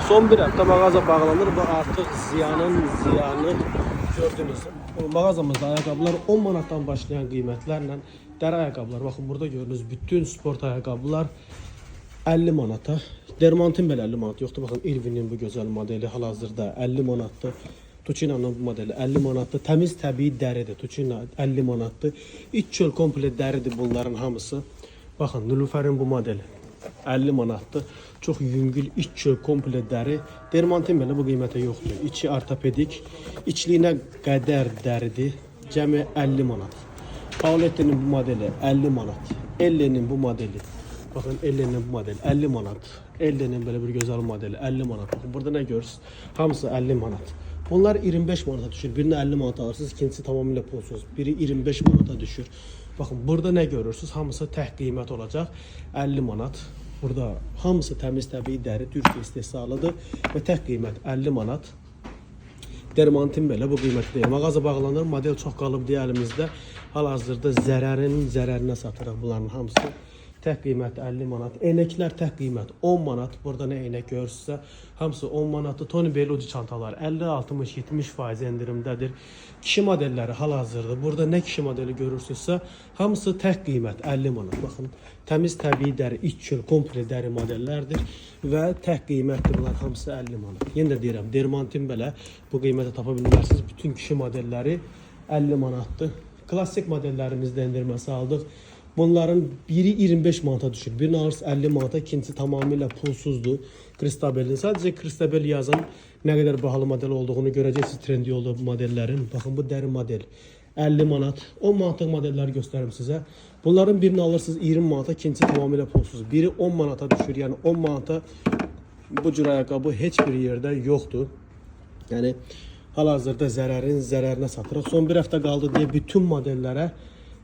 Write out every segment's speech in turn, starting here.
Son bir hafta mağaza bağlanır. Bu artık ziyanı gördünüz. Mağazamızda ayakkabılar 10 manattan başlayan kıymetlerle deri ayakkabılar. Bakın burada gördüğünüz bütün spor ayakkabılar 50 manata. Dermantin belə 50 manat yoxdur. Baxın Irving'in bu gözəl modeli hal-hazırda 50 manatdır. Tuçina'nın bu modeli 50 manatdır. Təmiz təbii dəridir. Tuçina 50 manatdır. İç çöl komple dəridir bunların hamısı. Baxın Nilüfer'in bu modeli 50 manatdır. Çox yüngül iç çöl komple dəri. Dermantin belə bu qiymətə yoxdur. İçi ortopedik, içliyinə qədər dəridir. Cəmi 50 manat. Pauletti'nin bu modeli 50 manat. Elle'nin bu modeli. Bakın Elle'nin bu model 50 manat. Elle'nin böyle bir güzel modeli 50 manat. Bakın burada ne görürsünüz? Hamısı 50 manat. Bunlar 25 manata düşür. Birini 50 manata alırsınız, ikincisi tamamıyla pulsuz. Biri 25 manata düşür. Bakın burada ne görürsünüz? Hamısı tək qiymət olacaq. 50 manat. Burada hamısı təmiz təbii dəri, Türkiyə istehsalıdır və tək qiymət 50 manat. Dermantin belə bu qiymətdə. Mağaza bağlanır, model çox qalıb deyə əlimizdə. Hal-hazırda zərərinə satırıq bunların hamısı. Tək qiymət 50 manat. Eynəklər tək qiymət 10 manat. Burada nə eynək görürsünüzsə, hamısı 10 manatdır. Tony Bellucci çantalar 50, 60, 70% endirimdədir. Kişi modelləri hal-hazırda. Burada nə kişi modeli görürsünüzsə, hamısı tək qiymət 50 manat. Baxın, təmiz təbii dəri, iç çöl, komple dəri modellərdir və tək qiymətdir bunlar hamısı 50 manat. Yenə də deyirəm, Dermantin belə bu qiymətə tapa bilmərsiniz. Bütün kişi modelləri 50 manatdır. Klassik modellərimizdə endirməsi aldıq. Bunların biri 25 manata düşür. Birini alırsınız 50 manata, ikincisi tamamıyla pulsuzdur. Kristabel'in. Sadece Kristabel yazan ne kadar pahalı model olduğunu göreceksiniz Trendyol'da bu modellerin. Bakın bu deri model 50 manat. 10 manatlık modeller gösteririm size. Bunların birini alırsınız 20 manata, ikincisi tamamıyla pulsuz. Biri 10 manata düşür. Yani 10 manata bu cür ayakkabı hiçbir yerde yoktu. Yani hal-hazırda zərərinə satırıq. Son bir hafta kaldı diye bütün modellere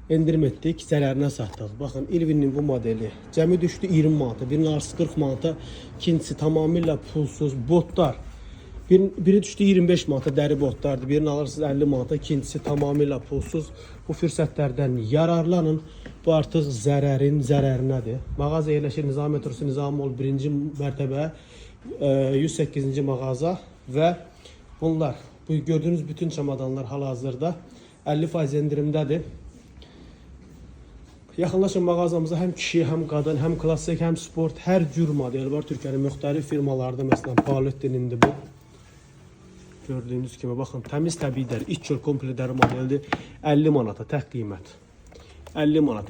endirim etdik, zərərinə satdıq. Baxın, Irving'in bu modeli cəmi düşdü 20 manata, birini alırsınız 40 manata, ikincisi tamamıyla pulsuz botlar. Biri düşdü 25 manata, dəri botlardır. Birini alırsınız 50 manata, ikincisi tamamıyla pulsuz. Bu fürsətlərdən yararlanın. Bu artıq zərərinədir. Mağaza yerləşir Nizam metrosu, Nizamol 1-ci mərtəbə, 108-ci mağaza və bunlar, bu gördüğünüz bütün çamadanlar hal-hazırda 50% endirimdədir. Yaxınlaşın mağazamıza hem kişi, hem qadın, hem klassik, hem sport, hər cür model var. Türkiyənin müxtəlif firmalarda, məsələn, Pauletti'nin bu. Gördüğünüz kimi, baxın, təmiz təbii dəri, iç çöl komple dəri modeldir. 50 manata, tək qiymət. 50 manat.